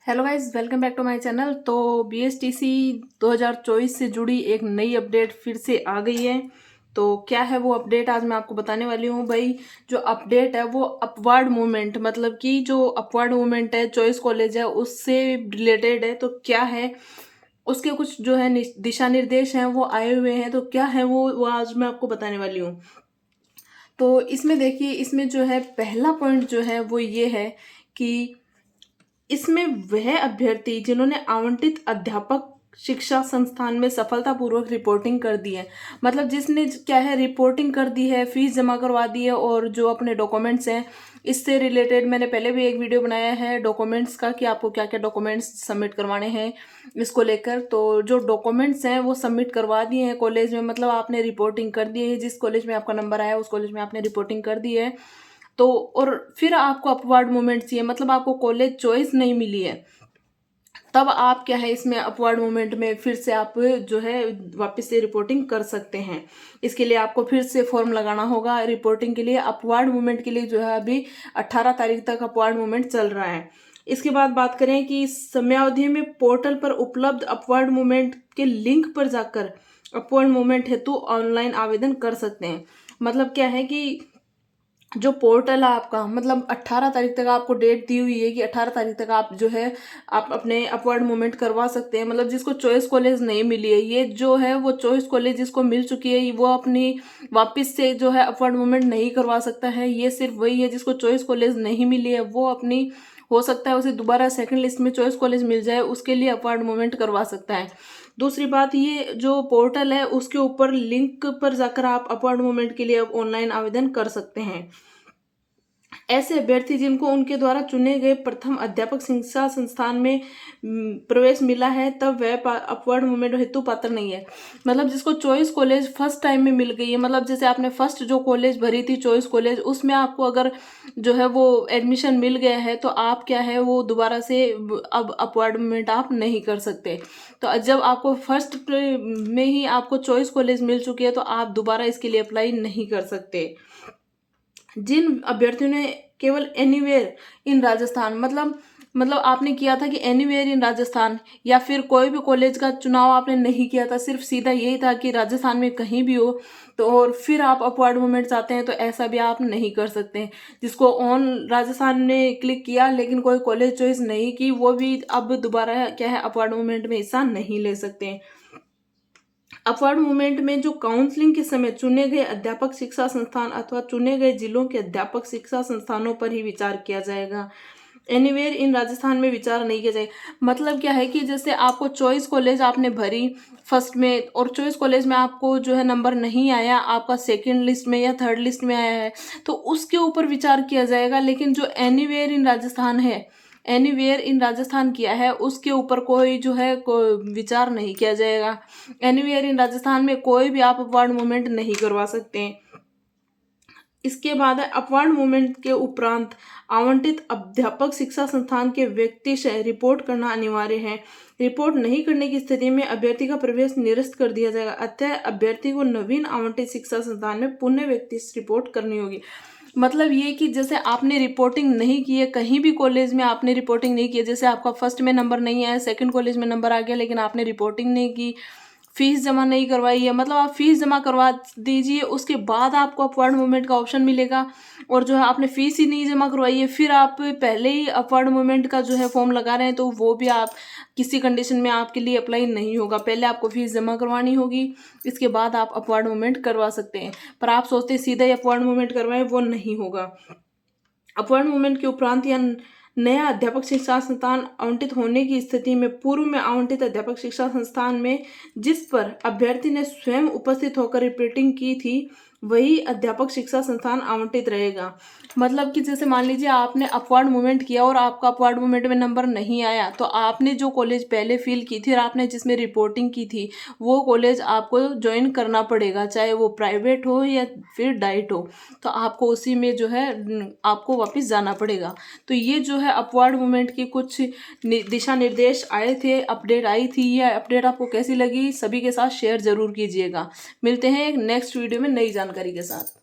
Hello guys, welcome back to my channel. तो BSTC 2024 से जुड़ी एक नई अपडेट फिर से आ गई है। तो क्या है वो अपडेट, आज मैं आपको बताने वाली हूँ भाई। जो अपडेट है वो अपवर्ड मूवमेंट, मतलब कि जो अपवर्ड मूवमेंट है, चॉइस कॉलेज है, उससे रिलेटेड है। तो क्या है उसके कुछ जो है दिशा निर्देश हैं वो आए हुए हैं। तो क्या है वो आज मैं आपको बताने वाली हूँ। तो इसमें देखिए, इसमें जो है पहला पॉइंट जो है वो ये है कि इसमें वह अभ्यर्थी जिन्होंने आवंटित अध्यापक शिक्षा संस्थान में सफलतापूर्वक रिपोर्टिंग कर दी है, मतलब जिसने क्या है रिपोर्टिंग कर दी है, फीस जमा करवा दी है, और जो अपने डॉक्यूमेंट्स हैं इससे रिलेटेड मैंने पहले भी एक वीडियो बनाया है डॉक्यूमेंट्स का कि आपको क्या क्या डॉक्यूमेंट्स सबमिट करवाने हैं इसको लेकर। तो जो डॉक्यूमेंट्स हैं वो सबमिट करवा दिए हैं कॉलेज में, मतलब आपने रिपोर्टिंग कर दी है, जिस कॉलेज में आपका नंबर आया उस कॉलेज में आपने रिपोर्टिंग कर दी है। तो और फिर आपको अपवर्ड मूवमेंट चाहिए, मतलब आपको कॉलेज चॉइस नहीं मिली है, तब आप क्या है इसमें अपवर्ड मूवमेंट में फिर से आप जो है वापस से रिपोर्टिंग कर सकते हैं। इसके लिए आपको फिर से फॉर्म लगाना होगा रिपोर्टिंग के लिए। अपवर्ड मूवमेंट के लिए जो है अभी 18 तारीख तक अपवर्ड मूवमेंट चल रहा है। इसके बाद बात करें कि समयावधि में पोर्टल पर उपलब्ध अपवर्ड मूवमेंट के लिंक पर जाकर अपवर्ड मूवमेंट हेतु ऑनलाइन आवेदन कर सकते हैं। मतलब क्या है कि जो पोर्टल है आपका, मतलब 18 तारीख तक आपको डेट दी हुई है कि 18 तारीख तक आप जो है आप अपने अपवर्ड मूवमेंट करवा सकते हैं। मतलब जिसको चॉइस कॉलेज नहीं मिली है, ये जो है वो चॉइस कॉलेज जिसको मिल चुकी है वो अपनी वापस से जो है अपवर्ड मूवमेंट नहीं करवा सकता है। ये सिर्फ वही है जिसको चॉइस कॉलेज नहीं मिली है, वो अपनी हो सकता है उसे दोबारा सेकंड लिस्ट में चॉइस कॉलेज मिल जाए, उसके लिए अपवर्ड मूवमेंट करवा सकता है। दूसरी बात, ये जो पोर्टल है उसके ऊपर लिंक पर जाकर आप अपवर्ड मूवमेंट के लिए अब ऑनलाइन आवेदन कर सकते हैं। ऐसे अभ्यर्थी जिनको उनके द्वारा चुने गए प्रथम अध्यापक शिक्षा संस्थान में प्रवेश मिला है, तब वह अपवर्ड मूवमेंट हेतु पात्र नहीं है। मतलब जिसको चॉइस कॉलेज फर्स्ट टाइम में मिल गई है, मतलब जैसे आपने फर्स्ट जो कॉलेज भरी थी चॉइस कॉलेज, उसमें आपको अगर जो है वो एडमिशन मिल गया है तो आप क्या है वो दोबारा से अब अपवर्ड मूवमेंट आप नहीं कर सकते। तो जब आपको फर्स्ट में ही आपको चॉइस कॉलेज मिल चुकी है तो आप दोबारा इसके लिए अप्लाई नहीं कर सकते। जिन अभ्यर्थियों ने केवल एनीवेयर इन राजस्थान, मतलब आपने किया था कि एनीवेयर इन राजस्थान, या फिर कोई भी कॉलेज का चुनाव आपने नहीं किया था, सिर्फ सीधा यही था कि राजस्थान में कहीं भी हो, तो और फिर आप अपवर्ड मूवमेंट चाहते हैं तो ऐसा भी आप नहीं कर सकते हैं। जिसको ऑन राजस्थान ने क्लिक किया लेकिन कोई कॉलेज चॉइस नहीं की, वो भी अब दोबारा क्या है अपवर्ड मूवमेंट में हिस्सा नहीं ले सकते हैं। अपवर्ड मूवमेंट में जो काउंसलिंग के समय चुने गए अध्यापक शिक्षा संस्थान अथवा चुने गए जिलों के अध्यापक शिक्षा संस्थानों पर ही विचार किया जाएगा। एनीवेयर इन राजस्थान में विचार नहीं किया जाएगा। मतलब क्या है कि जैसे आपको चॉइस कॉलेज आपने भरी फर्स्ट में, और चॉइस कॉलेज में आपको जो है नंबर नहीं आया, आपका सेकंड लिस्ट में या थर्ड लिस्ट में आया है, तो उसके ऊपर विचार किया जाएगा। लेकिन जो एनीवेयर इन राजस्थान है, एनीवेयर इन राजस्थान किया है, उसके ऊपर कोई जो है कोई विचार नहीं किया जाएगा। एनीवेयर इन राजस्थान में कोई भी आप अपवर्ड मूवमेंट नहीं करवा सकते हैं। इसके बाद है अपवर्ड मूवमेंट के उपरांत आवंटित अध्यापक शिक्षा संस्थान के व्यक्ति से रिपोर्ट करना अनिवार्य है। रिपोर्ट नहीं करने की स्थिति में अभ्यर्थी का प्रवेश निरस्त कर दिया जाएगा। अतः अभ्यर्थी को नवीन आवंटित शिक्षा संस्थान में पुनः व्यक्ति रिपोर्ट करनी होगी। मतलब ये कि जैसे आपने रिपोर्टिंग नहीं की है, कहीं भी कॉलेज में आपने रिपोर्टिंग नहीं की है, जैसे आपका फर्स्ट में नंबर नहीं आया, सेकंड कॉलेज में नंबर आ गया, लेकिन आपने रिपोर्टिंग नहीं की, फीस जमा नहीं करवाई है, मतलब आप फीस जमा करवा दीजिए, उसके बाद आपको अपवर्ड मूवमेंट का ऑप्शन मिलेगा। और जो है आपने फीस ही नहीं जमा करवाई है, फिर आप पहले ही अपवर्ड मूवमेंट का जो है फॉर्म लगा रहे हैं, तो वो भी आप किसी कंडीशन में आपके लिए अप्लाई नहीं होगा। पहले आपको फीस जमा करवानी होगी, इसके बाद आप अपवर्ड मूवमेंट करवा सकते हैं। पर आप सोचते हैं सीधा ही अपवर्ड मूवमेंट करवाएं, वो नहीं होगा। अपवर्ड मूवमेंट के उपरांत या नया अध्यापक शिक्षा संस्थान आवंटित होने की स्थिति में पूर्व में आवंटित अध्यापक शिक्षा संस्थान में जिस पर अभ्यर्थी ने स्वयं उपस्थित होकर रिपोर्टिंग की थी, वही अध्यापक शिक्षा संस्थान आवंटित रहेगा। मतलब कि जैसे मान लीजिए आपने अपवर्ड मूवमेंट किया और आपका अपवर्ड मूवमेंट में नंबर नहीं आया, तो आपने जो कॉलेज पहले फिल की थी और आपने जिसमें रिपोर्टिंग की थी, वो कॉलेज आपको ज्वाइन करना पड़ेगा, चाहे वो प्राइवेट हो या फिर डाइट हो, तो आपको उसी में जो है आपको वापस जाना पड़ेगा। तो ये जो है अपवर्ड मूवमेंट की कुछ दिशा निर्देश आए थे, अपडेट आई थी। ये अपडेट आपको कैसी लगी सभी के साथ शेयर जरूर कीजिएगा। मिलते हैं एक नेक्स्ट वीडियो में नई जानकारी के साथ।